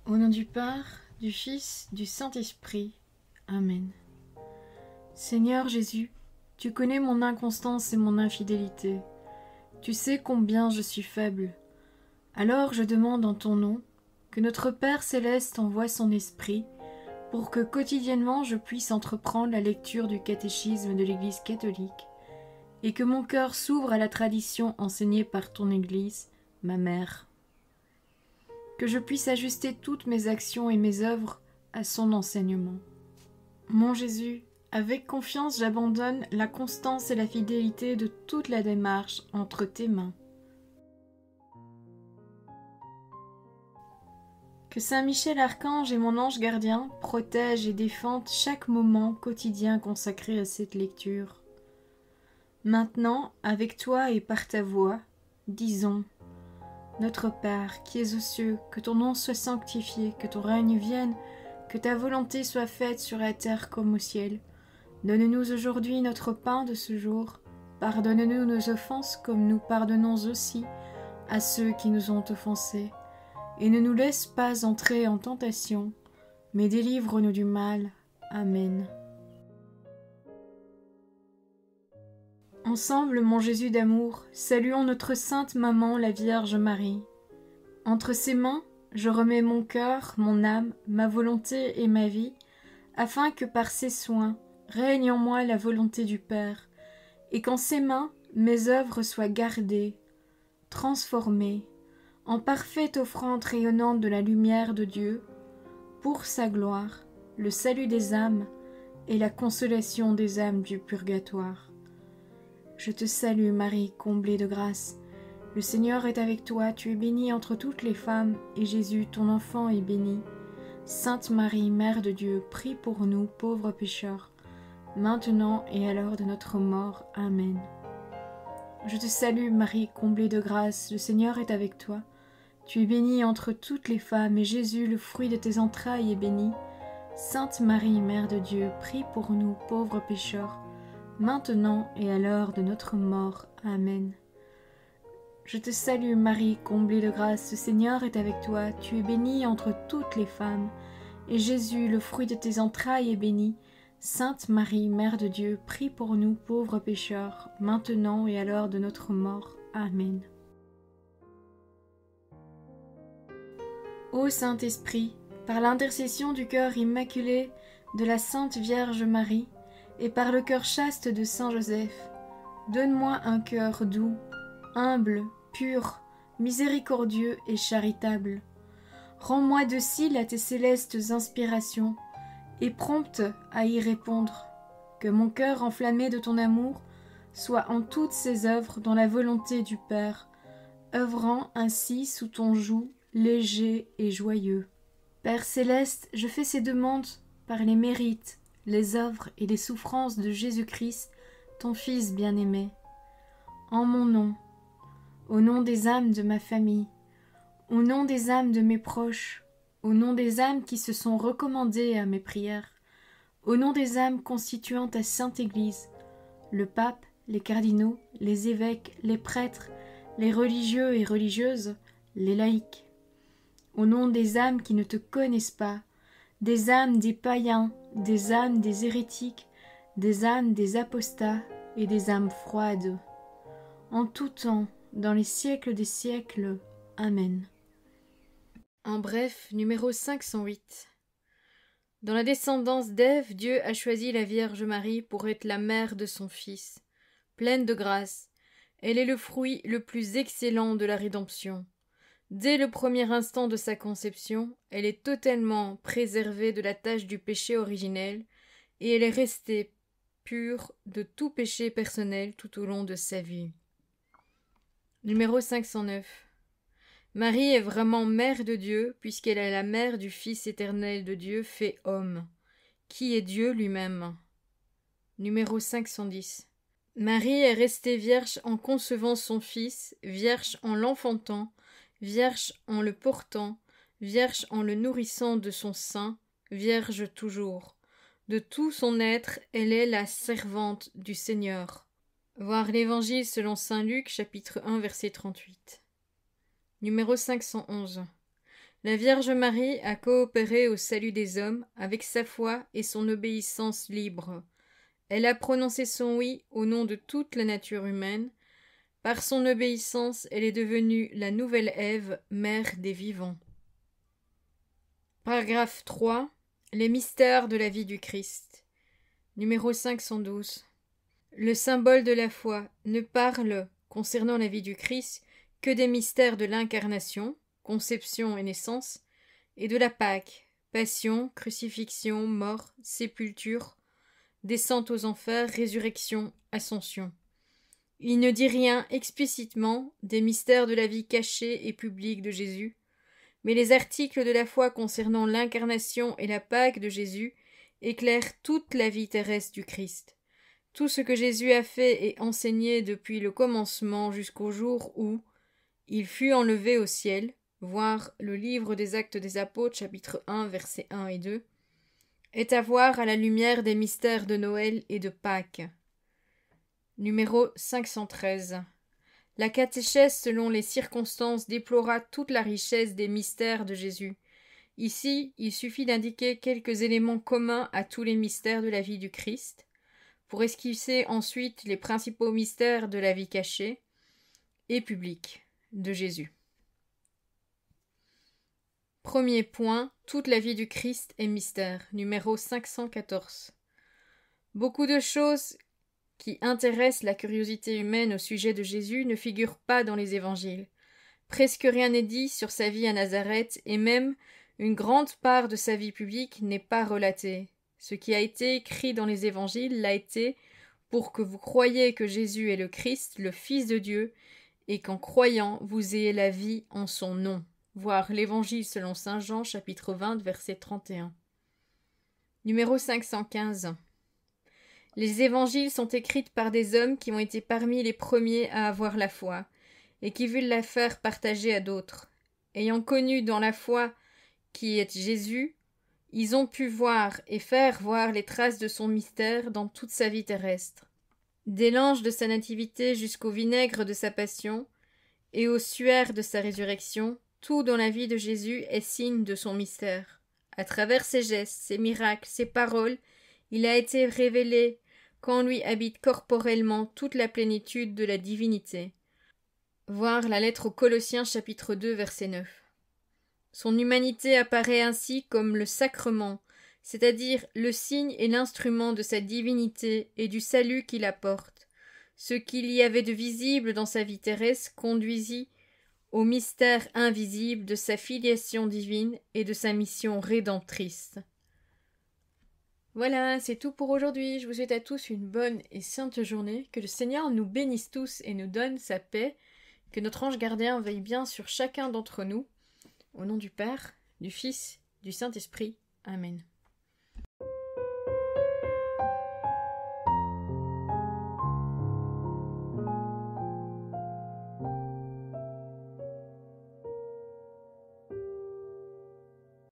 Au nom du Père, du Fils, du Saint-Esprit. Amen. Seigneur Jésus, tu connais mon inconstance et mon infidélité. Tu sais combien je suis faible. Alors je demande en ton nom que notre Père céleste envoie son Esprit pour que quotidiennement je puisse entreprendre la lecture du catéchisme de l'Église catholique et que mon cœur s'ouvre à la tradition enseignée par ton Église, ma mère. Que je puisse ajuster toutes mes actions et mes œuvres à son enseignement. Mon Jésus, avec confiance j'abandonne la constance et la fidélité de toute la démarche entre tes mains. Que Saint Michel Archange et mon ange gardien protègent et défendent chaque moment quotidien consacré à cette lecture. Maintenant, avec toi et par ta voix, disons: Notre Père, qui es aux cieux, que ton nom soit sanctifié, que ton règne vienne, que ta volonté soit faite sur la terre comme au ciel. Donne-nous aujourd'hui notre pain de ce jour. Pardonne-nous nos offenses comme nous pardonnons aussi à ceux qui nous ont offensés. Et ne nous laisse pas entrer en tentation, mais délivre-nous du mal. Amen. Ensemble, mon Jésus d'amour, saluons notre sainte maman, la Vierge Marie. Entre ses mains, je remets mon cœur, mon âme, ma volonté et ma vie, afin que par ses soins règne en moi la volonté du Père, et qu'en ses mains mes œuvres soient gardées, transformées, en parfaite offrande rayonnante de la lumière de Dieu, pour sa gloire, le salut des âmes et la consolation des âmes du purgatoire. Je te salue Marie, comblée de grâce. Le Seigneur est avec toi, tu es bénie entre toutes les femmes, et Jésus, ton enfant, est béni. Sainte Marie, Mère de Dieu, prie pour nous, pauvres pécheurs, maintenant et à l'heure de notre mort. Amen. Je te salue Marie, comblée de grâce, le Seigneur est avec toi. Tu es bénie entre toutes les femmes, et Jésus, le fruit de tes entrailles, est béni. Sainte Marie, Mère de Dieu, prie pour nous, pauvres pécheurs, maintenant et à l'heure de notre mort. Amen. Je te salue Marie, comblée de grâce, le Seigneur est avec toi, tu es bénie entre toutes les femmes, et Jésus, le fruit de tes entrailles, est béni. Sainte Marie, Mère de Dieu, prie pour nous pauvres pécheurs, maintenant et à l'heure de notre mort. Amen. Ô Saint-Esprit, par l'intercession du cœur immaculé de la Sainte Vierge Marie, et par le cœur chaste de Saint Joseph, donne-moi un cœur doux, humble, pur, miséricordieux et charitable. Rends-moi docile à tes célestes inspirations, et prompte à y répondre. Que mon cœur enflammé de ton amour soit en toutes ses œuvres dans la volonté du Père, œuvrant ainsi sous ton joug léger et joyeux. Père céleste, je fais ces demandes par les mérites, les œuvres et les souffrances de Jésus-Christ, ton Fils bien-aimé. En mon nom, au nom des âmes de ma famille, au nom des âmes de mes proches, au nom des âmes qui se sont recommandées à mes prières, au nom des âmes constituant ta Sainte Église, le pape, les cardinaux, les évêques, les prêtres, les religieux et religieuses, les laïcs, au nom des âmes qui ne te connaissent pas, des âmes des païens, des âmes des hérétiques, des âmes des apostats et des âmes froides. En tout temps, dans les siècles des siècles. Amen. En bref, numéro 508. Dans la descendance d'Ève, Dieu a choisi la Vierge Marie pour être la mère de son Fils. Pleine de grâce, elle est le fruit le plus excellent de la rédemption. Dès le premier instant de sa conception, elle est totalement préservée de la tache du péché originel et elle est restée pure de tout péché personnel tout au long de sa vie. Numéro 509. Marie est vraiment mère de Dieu puisqu'elle est la mère du Fils éternel de Dieu fait homme, qui est Dieu lui-même. Numéro 510. Marie est restée vierge en concevant son Fils, vierge en l'enfantant, vierge en le portant, vierge en le nourrissant de son sein, vierge toujours. De tout son être, elle est la servante du Seigneur. Voir l'Évangile selon saint Luc, chapitre 1, verset 38. Numéro 511. La Vierge Marie a coopéré au salut des hommes avec sa foi et son obéissance libre. Elle a prononcé son oui au nom de toute la nature humaine. Par son obéissance, elle est devenue la nouvelle Ève, mère des vivants. Paragraphe 3. Les mystères de la vie du Christ. Numéro 512. Le symbole de la foi ne parle, concernant la vie du Christ, que des mystères de l'incarnation, conception et naissance, et de la Pâque, passion, crucifixion, mort, sépulture, descente aux enfers, résurrection, ascension. Il ne dit rien explicitement des mystères de la vie cachée et publique de Jésus, mais les articles de la foi concernant l'incarnation et la Pâque de Jésus éclairent toute la vie terrestre du Christ. Tout ce que Jésus a fait et enseigné depuis le commencement jusqu'au jour où il fut enlevé au ciel, voir le livre des Actes des Apôtres, chapitre 1, versets 1 et 2, est à voir à la lumière des mystères de Noël et de Pâques. Numéro 513. La catéchèse selon les circonstances déplora toute la richesse des mystères de Jésus. Ici, il suffit d'indiquer quelques éléments communs à tous les mystères de la vie du Christ, pour esquisser ensuite les principaux mystères de la vie cachée et publique de Jésus. Premier point, toute la vie du Christ est mystère. Numéro 514. Beaucoup de choses qui intéressent la curiosité humaine au sujet de Jésus ne figurent pas dans les évangiles. Presque rien n'est dit sur sa vie à Nazareth et même une grande part de sa vie publique n'est pas relatée. Ce qui a été écrit dans les évangiles l'a été pour que vous croyiez que Jésus est le Christ, le Fils de Dieu, et qu'en croyant vous ayez la vie en son nom. Voir l'Évangile selon saint Jean, chapitre 20, verset 31. Numéro 515. Les évangiles sont écrits par des hommes qui ont été parmi les premiers à avoir la foi, et qui veulent la faire partager à d'autres. Ayant connu dans la foi qui est Jésus, ils ont pu voir et faire voir les traces de son mystère dans toute sa vie terrestre. Dès l'ange de sa nativité jusqu'au vinaigre de sa passion, et au suaire de sa résurrection, tout dans la vie de Jésus est signe de son mystère. À travers ses gestes, ses miracles, ses paroles, il a été révélé qu'en lui habite corporellement toute la plénitude de la divinité. Voir la lettre aux Colossiens chapitre 2 verset 9. Son humanité apparaît ainsi comme le sacrement, c'est-à-dire le signe et l'instrument de sa divinité et du salut qu'il apporte. Ce qu'il y avait de visible dans sa vie terrestre conduisit au mystère invisible de sa filiation divine et de sa mission rédemptrice. Voilà, c'est tout pour aujourd'hui. Je vous souhaite à tous une bonne et sainte journée. Que le Seigneur nous bénisse tous et nous donne sa paix. Que notre ange gardien veille bien sur chacun d'entre nous. Au nom du Père, du Fils, du Saint-Esprit. Amen.